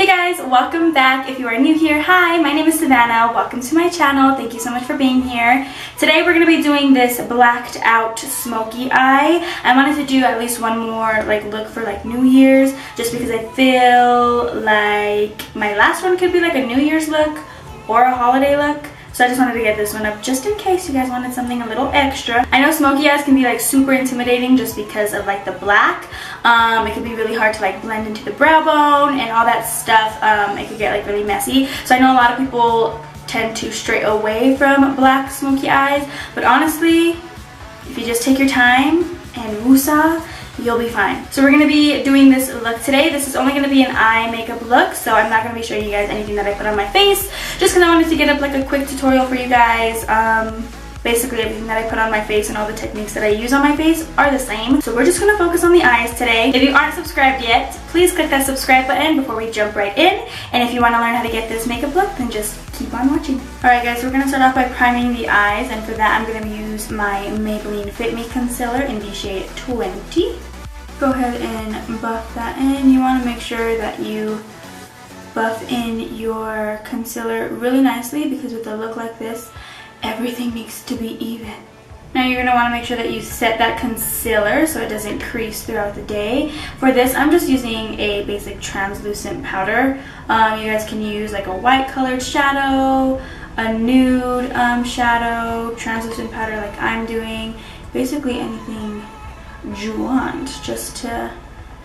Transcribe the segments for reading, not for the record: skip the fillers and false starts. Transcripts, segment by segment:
Hey guys, welcome back. If you are new here, hi, my name is Savannah. Welcome to my channel. Thank you so much for being here. Today we're going to be doing this blacked out smoky eye. I wanted to do at least one more look for New Year's, just because I feel like my last one could be a New Year's look or a holiday look. So I just wanted to get this one up just in case you guys wanted something a little extra. I know smoky eyes can be super intimidating just because of the black. It can be really hard to blend into the brow bone and all that stuff. It could get really messy. So I know a lot of people tend to stray away from black smoky eyes, but honestly, if you just take your time and woosah, you'll be fine. So we're going to be doing this look today. This is only going to be an eye makeup look, so I'm not going to be showing you guys anything that I put on my face, just because I wanted to get up a quick tutorial for you guys. Basically everything that I put on my face and all the techniques that I use on my face are the same. So we're just going to focus on the eyes today. If you aren't subscribed yet, please click that subscribe button before we jump right in. And if you want to learn how to get this makeup look, then just keep on watching. Alright guys, we're going to start off by priming the eyes, and for that I'm going to use my Maybelline Fit Me Concealer in the shade 20. Go ahead and buff that in. You want to make sure that you buff in your concealer really nicely, because with a look like this, everything needs to be even. Now you're going to want to make sure that you set that concealer so it doesn't crease throughout the day. For this, I'm just using a basic translucent powder. You guys can use a white colored shadow, a nude shadow, translucent powder like I'm doing. Basically anything you want just to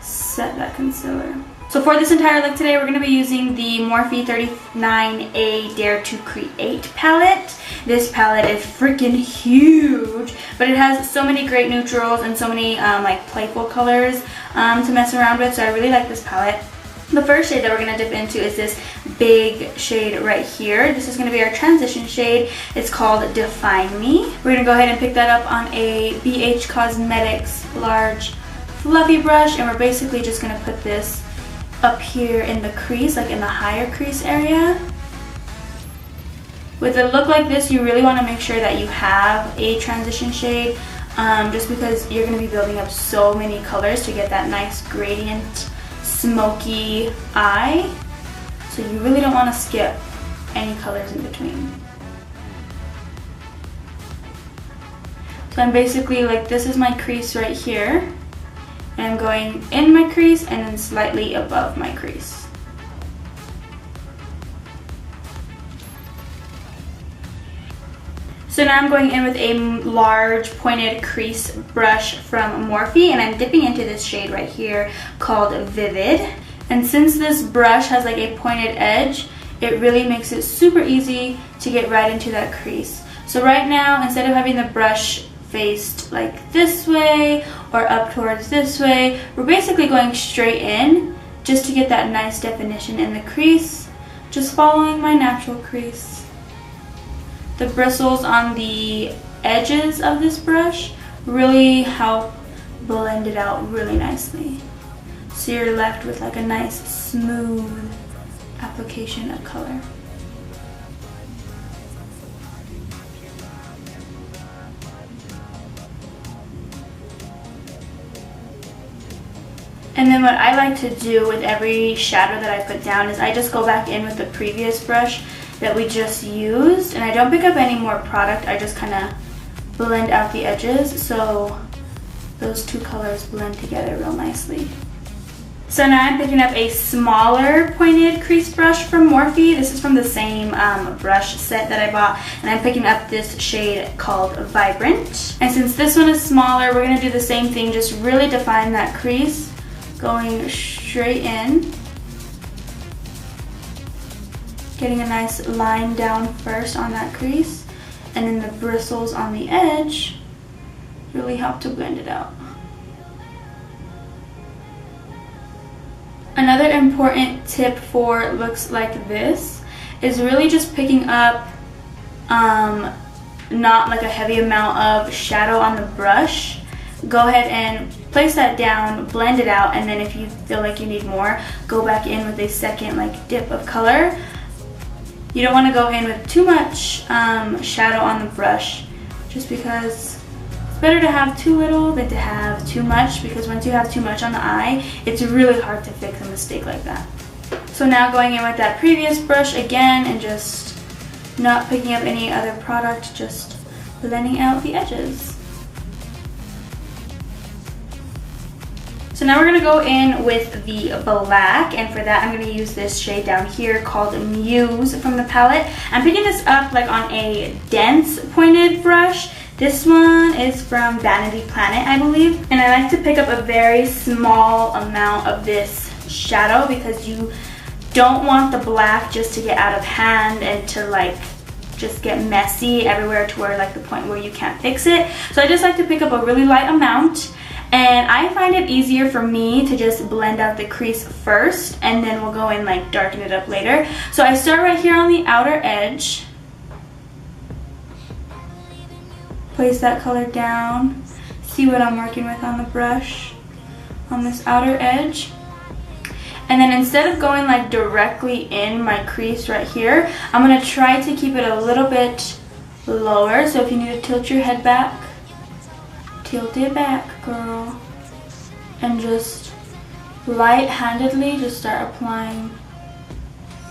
set that concealer. So for this entire look today, we're going to be using the Morphe 39A Dare to Create palette. This palette is freaking huge, but it has so many great neutrals and so many playful colors to mess around with, so I really like this palette. The first shade that we're going to dip into is this big shade right here. This is going to be our transition shade. It's called Define Me. We're going to go ahead and pick that up on a BH Cosmetics large fluffy brush, and we're basically just going to put this up here in the crease, in the higher crease area. With a look like this, you really want to make sure that you have a transition shade, just because you're going to be building up so many colors to get that nice gradient smoky eye. So you really don't want to skip any colors in between. So I'm basically this is my crease right here. And I'm going in my crease and then slightly above my crease. So now I'm going in with a large pointed crease brush from Morphe, and I'm dipping into this shade right here called Vivid. And since this brush has a pointed edge, it really makes it super easy to get right into that crease. So right now, instead of having the brush faced this way or up towards this way, we're basically going straight in just to get that nice definition in the crease, just following my natural crease. The bristles on the edges of this brush really help blend it out really nicely, so you're left with a nice smooth application of color. And then what I like to do with every shadow that I put down is I just go back in with the previous brush that we just used, and I don't pick up any more product. I just kind of blend out the edges so those two colors blend together real nicely. So now I'm picking up a smaller pointed crease brush from Morphe. This is from the same brush set that I bought, and I'm picking up this shade called Vibrant. And since this one is smaller, we're going to do the same thing, just really define that crease, going straight in, getting a nice line down first on that crease, and then the bristles on the edge really help to blend it out. Another important tip for looks like this is really just picking up not a heavy amount of shadow on the brush. Go ahead and place that down, blend it out, and then if you feel like you need more, go back in with a second dip of color. You don't want to go in with too much shadow on the brush, just because it's better to have too little than to have too much, because once you have too much on the eye, it's really hard to fix a mistake like that. So now going in with that previous brush again and just not picking up any other product, just blending out the edges. So now we're going to go in with the black, and for that I'm going to use this shade down here called Muse from the palette. I'm picking this up like on a dense pointed brush. This one is from Vanity Planet, I believe. And I like to pick up a very small amount of this shadow because you don't want the black just to get out of hand and to like just get messy everywhere to where like the point where you can't fix it. So I just like to pick up a really light amount. And I find it easier for me to just blend out the crease first, and then we'll go and like darken it up later. So I start right here on the outer edge. Place that color down. See what I'm working with on the brush on this outer edge. And then instead of going like directly in my crease right here, I'm going to try to keep it a little bit lower. So if you need to tilt your head back, tilt it back, girl, and just light-handedly just start applying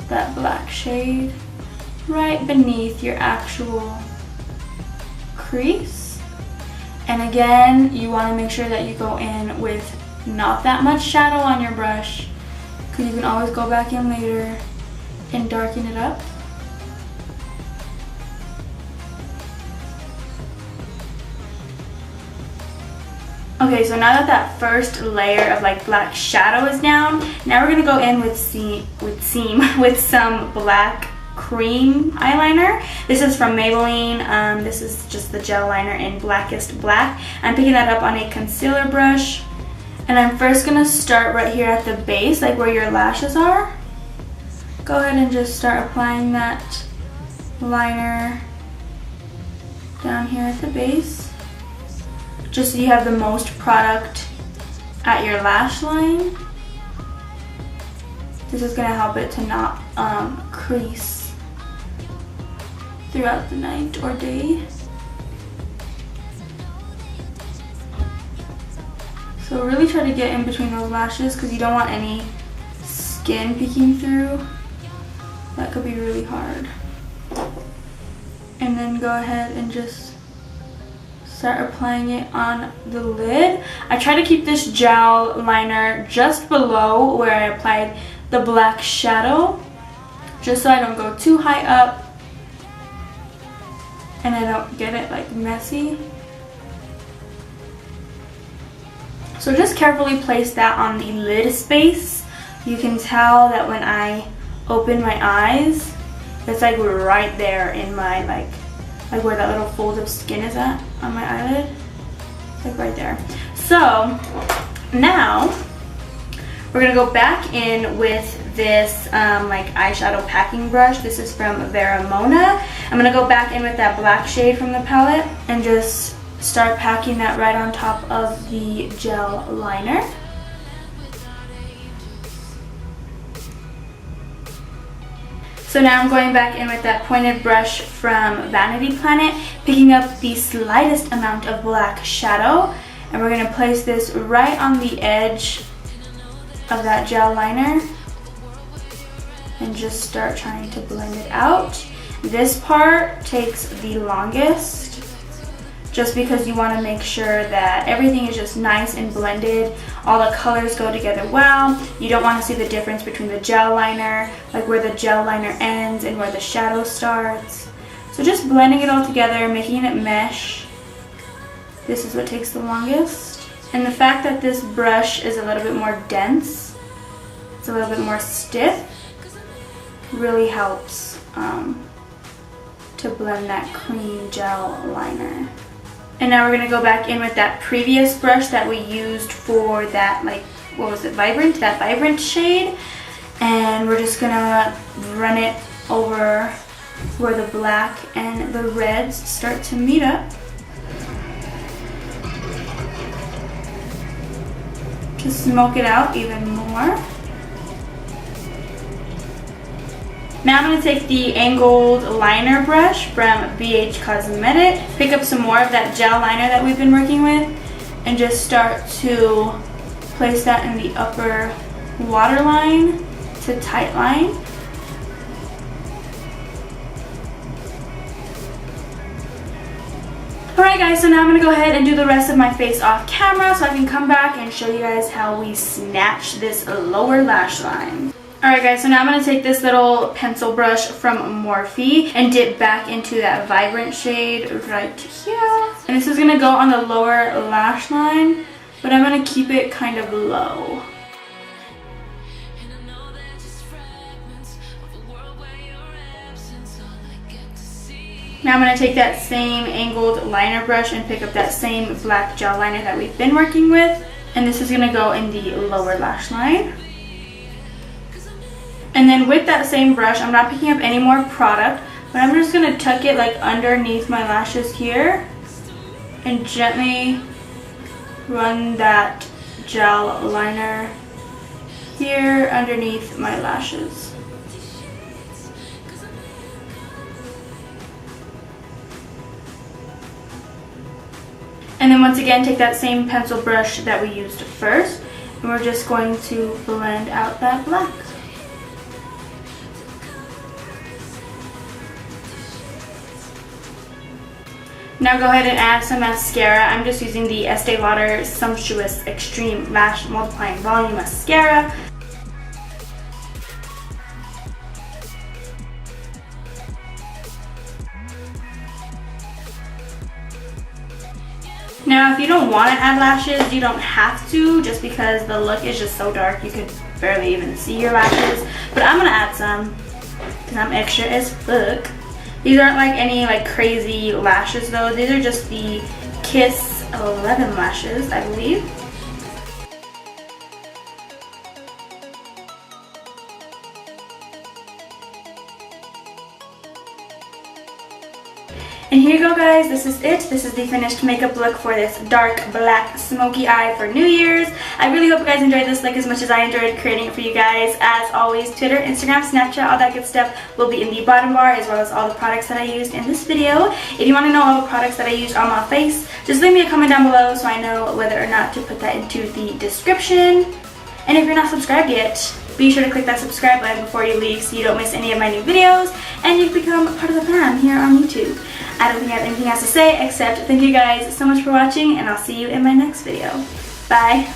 that black shade right beneath your actual crease. And again, you want to make sure that you go in with not that much shadow on your brush, because you can always go back in later and darken it up. Okay, so now that that first layer of like black shadow is down, now we're gonna go in with some black cream eyeliner. This is from Maybelline. This is just the gel liner in Blackest Black. I'm picking that up on a concealer brush, and I'm first gonna start right here at the base, like where your lashes are. Go ahead and just start applying that liner down here at the base, just so you have the most product at your lash line. This is going to help it to not crease throughout the night or day. So really try to get in between those lashes because you don't want any skin peeking through. That could be really hard. And then go ahead and just start applying it on the lid. I try to keep this gel liner just below where I applied the black shadow, just so I don't go too high up and I don't get it like messy. So just carefully place that on the lid space. You can tell that when I open my eyes, it's like right there in my like where that little fold of skin is at on my eyelid. It's like right there. So now we're gonna go back in with this like eyeshadow packing brush. This is from Vera. I'm gonna go back in with that black shade from the palette and just start packing that right on top of the gel liner. So now I'm going back in with that pointed brush from Vanity Planet, picking up the slightest amount of black shadow, and we're going to place this right on the edge of that gel liner and just start trying to blend it out. This part takes the longest, just because you want to make sure that everything is just nice and blended. All the colors go together well. You don't want to see the difference between the gel liner, like where the gel liner ends and where the shadow starts. So just blending it all together, making it mesh. This is what takes the longest. And the fact that this brush is a little bit more dense, it's a little bit more stiff, really helps to blend that cream gel liner. And now we're going to go back in with that previous brush that we used for that, like, what was it, Vibrant? That Vibrant shade. And we're just going to run it over where the black and the reds start to meet up. To smoke it out even more. Now I'm going to take the angled liner brush from BH Cosmetics, pick up some more of that gel liner that we've been working with, and just start to place that in the upper waterline to tight line. Alright guys, so now I'm going to go ahead and do the rest of my face off camera so I can come back and show you guys how we snatch this lower lash line. Alright guys, so now I'm going to take this little pencil brush from Morphe and dip back into that vibrant shade right here. And this is going to go on the lower lash line, but I'm going to keep it kind of low. Now I'm going to take that same angled liner brush and pick up that same black gel liner that we've been working with. And this is going to go in the lower lash line. And then with that same brush, I'm not picking up any more product, but I'm just going to tuck it like underneath my lashes here and gently run that gel liner here underneath my lashes. And then once again, take that same pencil brush that we used first, and we're just going to blend out that black. Now go ahead and add some mascara. I'm just using the Estee Lauder Sumptuous Extreme Lash Multiplying Volume Mascara. Now if you don't want to add lashes, you don't have to, just because the look is just so dark you could barely even see your lashes. But I'm going to add some because I'm extra as fuck. These aren't like any like crazy lashes though. These are just the Kiss 11 lashes, I believe. And here you go guys, this is it. This is the finished makeup look for this dark black smoky eye for New Year's. I really hope you guys enjoyed this look as much as I enjoyed creating it for you guys. As always, Twitter, Instagram, Snapchat, all that good stuff will be in the bottom bar, as well as all the products that I used in this video. If you want to know all the products that I used on my face, just leave me a comment down below so I know whether or not to put that into the description. And if you're not subscribed yet, be sure to click that subscribe button before you leave so you don't miss any of my new videos and you become part of the fam here on YouTube. I don't think I have anything else to say except thank you guys so much for watching, and I'll see you in my next video. Bye!